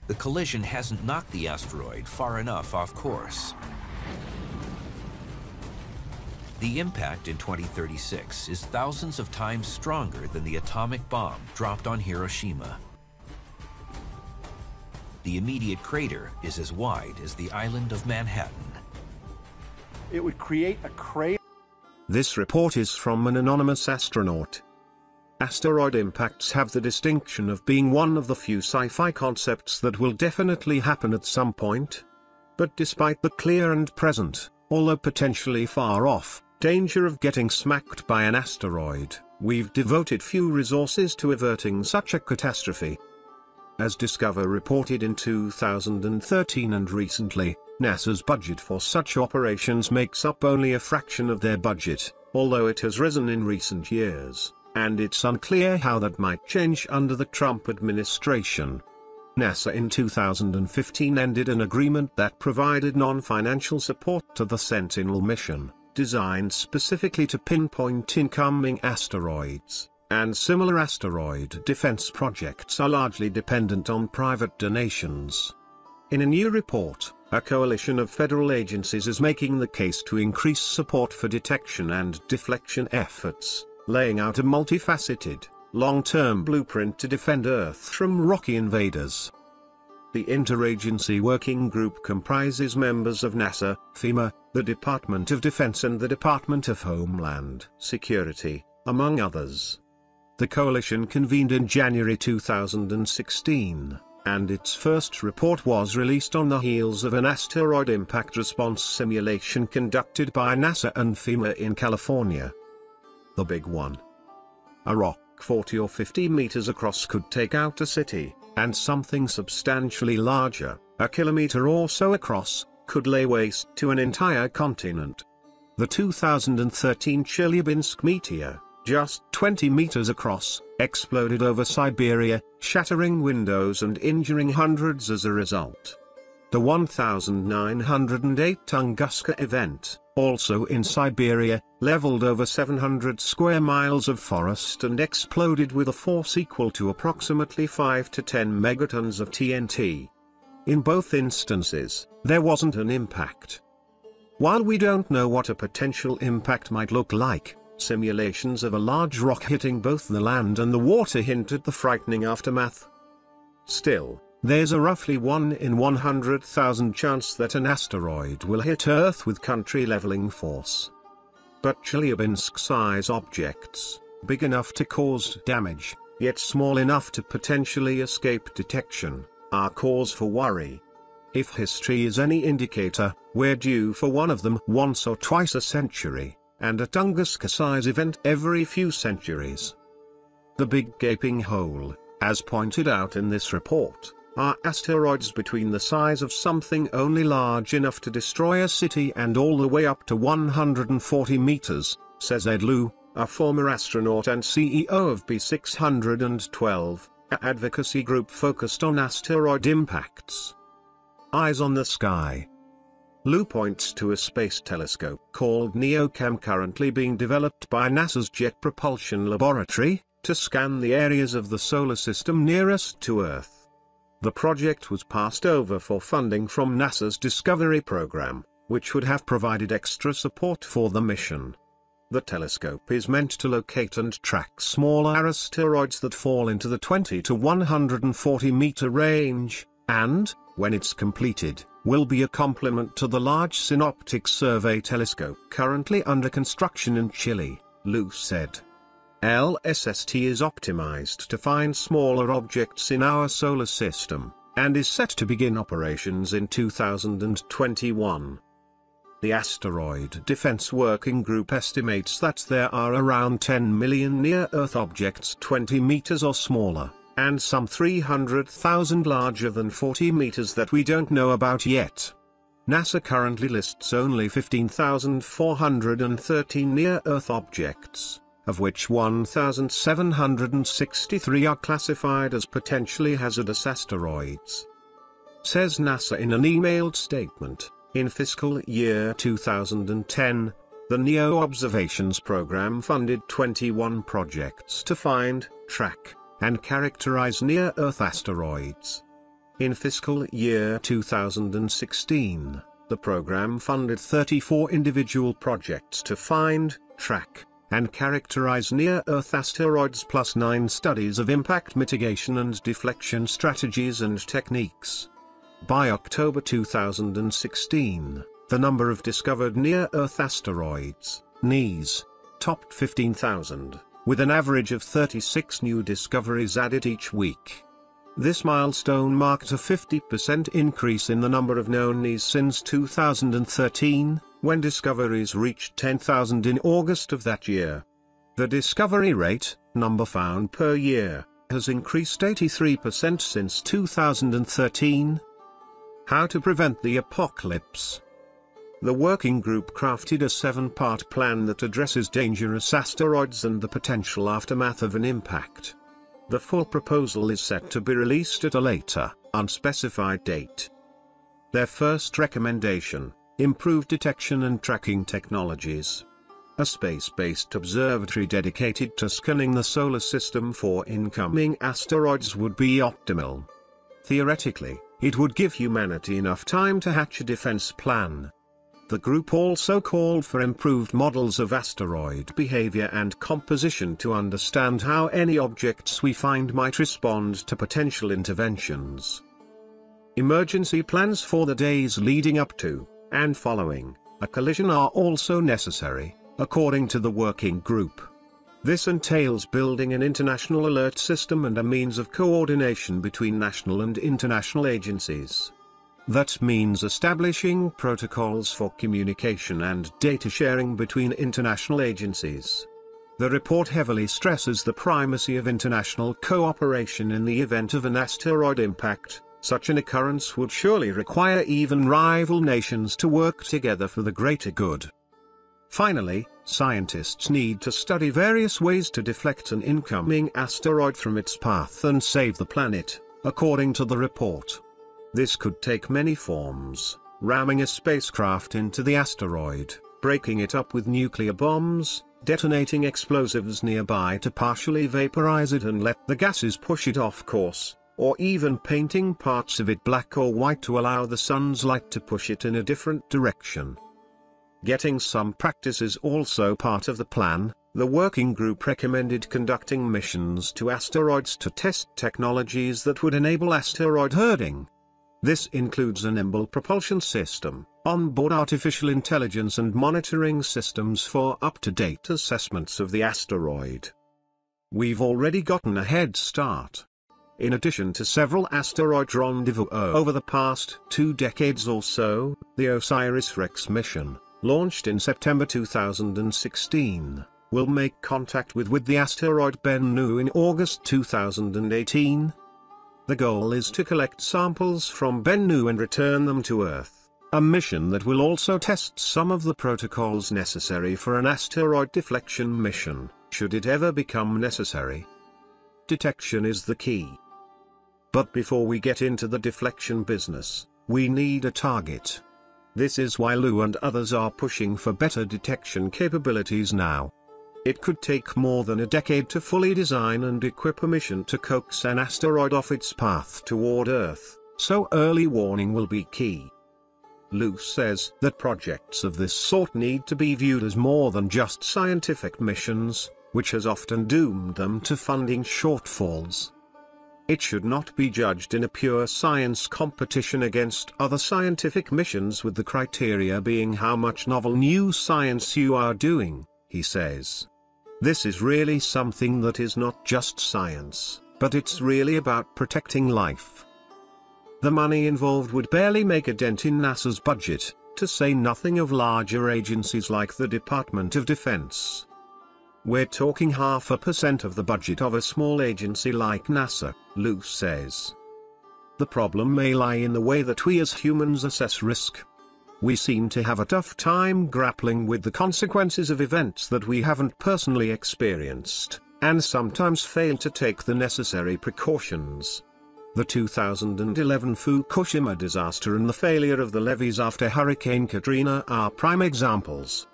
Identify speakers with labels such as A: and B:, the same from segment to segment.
A: the collision hasn't knocked the asteroid far enough off course. The impact in 2036 is thousands of times stronger than the atomic bomb dropped on Hiroshima. The immediate crater is as wide as the island of Manhattan.
B: It would create a crater.
C: This report is from an anonymous astronaut. Asteroid impacts have the distinction of being one of the few sci-fi concepts that will definitely happen at some point. But despite the clear and present, although potentially far off, danger of getting smacked by an asteroid, we've devoted few resources to averting such a catastrophe. As Discover reported in 2013 and recently, NASA's budget for such operations makes up only a fraction of their budget, although it has risen in recent years, and it's unclear how that might change under the Trump administration. NASA in 2015 ended an agreement that provided non-financial support to the Sentinel mission, designed specifically to pinpoint incoming asteroids, and similar asteroid defense projects are largely dependent on private donations. In a new report, a coalition of federal agencies is making the case to increase support for detection and deflection efforts, laying out a multifaceted, long-term blueprint to defend Earth from rocky invaders. The Interagency Working Group comprises members of NASA, FEMA, the Department of Defense and the Department of Homeland Security, among others. The coalition convened in January 2016, and its first report was released on the heels of an asteroid impact response simulation conducted by NASA and FEMA in California. The big one. A rock 40 or 50 meters across could take out a city, and something substantially larger, a kilometer or so across, could lay waste to an entire continent. The 2013 Chelyabinsk meteor, just 20 meters across, exploded over Siberia, shattering windows and injuring hundreds as a result. The 1908 Tunguska event, also in Siberia, leveled over 700 square miles of forest and exploded with a force equal to approximately 5 to 10 megatons of TNT. In both instances, there wasn't an impact. While we don't know what a potential impact might look like, simulations of a large rock hitting both the land and the water hint at the frightening aftermath. Still, there's a roughly 1 in 100,000 chance that an asteroid will hit Earth with country-leveling force. But Chelyabinsk-size objects, big enough to cause damage, yet small enough to potentially escape detection, are cause for worry. If history is any indicator, we're due for one of them once or twice a century, and a Tunguska-size event every few centuries. The big gaping hole, as pointed out in this report, are asteroids between the size of something only large enough to destroy a city and all the way up to 140 meters, says Ed Lu, a former astronaut and CEO of B612, an advocacy group focused on asteroid impacts. Eyes on the sky. Lu points to a space telescope called NEOCAM currently being developed by NASA's Jet Propulsion Laboratory, to scan the areas of the solar system nearest to Earth. The project was passed over for funding from NASA's Discovery program, which would have provided extra support for the mission. The telescope is meant to locate and track smaller asteroids that fall into the 20 to 140 meter range, and, when it's completed, will be a complement to the Large Synoptic Survey Telescope currently under construction in Chile, Lu said. LSST is optimized to find smaller objects in our solar system, and is set to begin operations in 2021. The Asteroid Defense Working Group estimates that there are around 10 million near-Earth objects 20 meters or smaller, and some 300,000 larger than 40 meters that we don't know about yet. NASA currently lists only 15,413 near-Earth objects, of which 1,763 are classified as potentially hazardous asteroids. Says NASA in an emailed statement, in fiscal year 2010, the NEO Observations Program funded 21 projects to find, track, and characterize near-Earth asteroids. In fiscal year 2016, the program funded 34 individual projects to find, track, and characterize near-Earth asteroids plus 9 studies of impact mitigation and deflection strategies and techniques. By October 2016, the number of discovered near-Earth asteroids, NEAs, topped 15,000, with an average of 36 new discoveries added each week. This milestone marked a 50% increase in the number of known NEAs since 2013, when discoveries reached 10,000 in August of that year. The discovery rate, number found per year, has increased 83% since 2013. How to prevent the apocalypse? The working group crafted a 7-part plan that addresses dangerous asteroids and the potential aftermath of an impact. The full proposal is set to be released at a later, unspecified date. Their first recommendation: improved detection and tracking technologies. A space-based observatory dedicated to scanning the solar system for incoming asteroids would be optimal. Theoretically, it would give humanity enough time to hatch a defense plan. The group also called for improved models of asteroid behavior and composition to understand how any objects we find might respond to potential interventions. Emergency plans for the days leading up to, and following, a collision are also necessary, according to the working group. This entails building an international alert system and a means of coordination between national and international agencies. That means establishing protocols for communication and data sharing between international agencies. The report heavily stresses the primacy of international cooperation in the event of an asteroid impact. Such an occurrence would surely require even rival nations to work together for the greater good. Finally, scientists need to study various ways to deflect an incoming asteroid from its path and save the planet, according to the report. This could take many forms: ramming a spacecraft into the asteroid, breaking it up with nuclear bombs, detonating explosives nearby to partially vaporize it and let the gases push it off course, or even painting parts of it black or white to allow the sun's light to push it in a different direction. Getting some practice is also part of the plan. The working group recommended conducting missions to asteroids to test technologies that would enable asteroid herding. This includes a nimble propulsion system, onboard artificial intelligence and monitoring systems for up-to-date assessments of the asteroid. We've already gotten a head start. In addition to several asteroid rendezvous over the past 2 decades or so, the OSIRIS-REx mission, launched in September 2016, will make contact with the asteroid Bennu in August 2018. The goal is to collect samples from Bennu and return them to Earth, a mission that will also test some of the protocols necessary for an asteroid deflection mission, should it ever become necessary. Detection is the key. But before we get into the deflection business, we need a target. This is why Lu and others are pushing for better detection capabilities now. It could take more than a decade to fully design and equip a mission to coax an asteroid off its path toward Earth, so early warning will be key. Lu says that projects of this sort need to be viewed as more than just scientific missions, which has often doomed them to funding shortfalls. It should not be judged in a pure science competition against other scientific missions, with the criteria being how much novel new science you are doing, he says. This is really something that is not just science, but it's really about protecting life. The money involved would barely make a dent in NASA's budget, to say nothing of larger agencies like the Department of Defense. We're talking 0.5% of the budget of a small agency like NASA, Lu says. The problem may lie in the way that we as humans assess risk. We seem to have a tough time grappling with the consequences of events that we haven't personally experienced, and sometimes fail to take the necessary precautions. The 2011 Fukushima disaster and the failure of the levees after Hurricane Katrina are prime examples.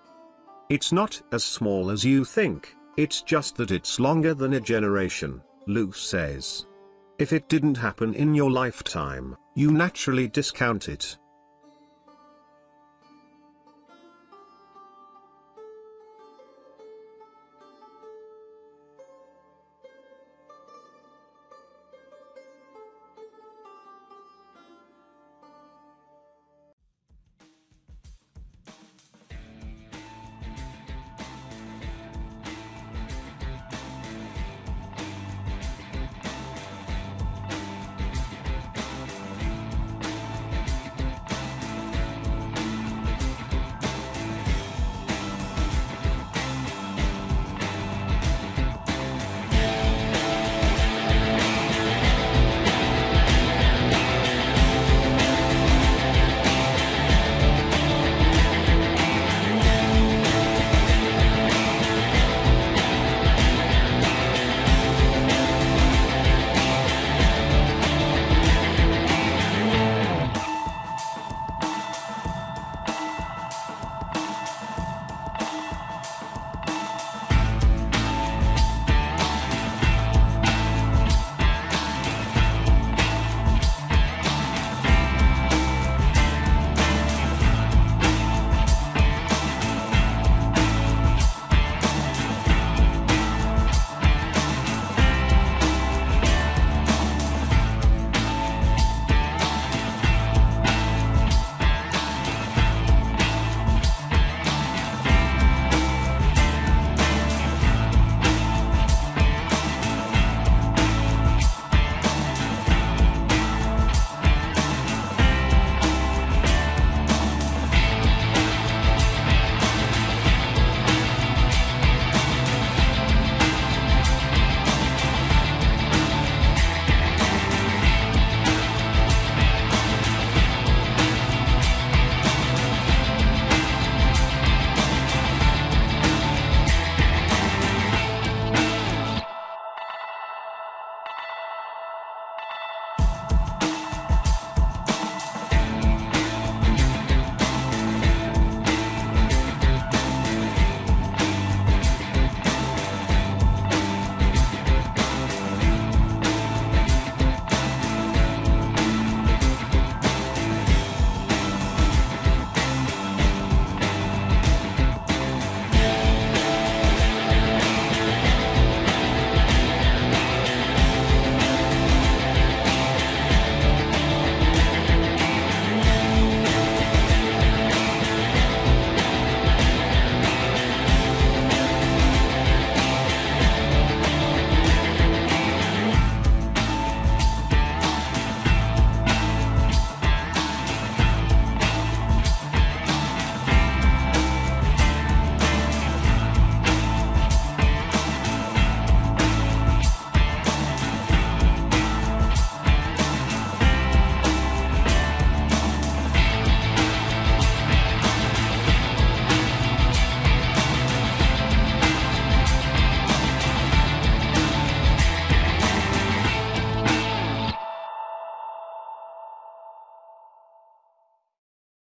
C: It's not as small as you think, it's just that it's longer than a generation, Lu says. If it didn't happen in your lifetime, you naturally discount it.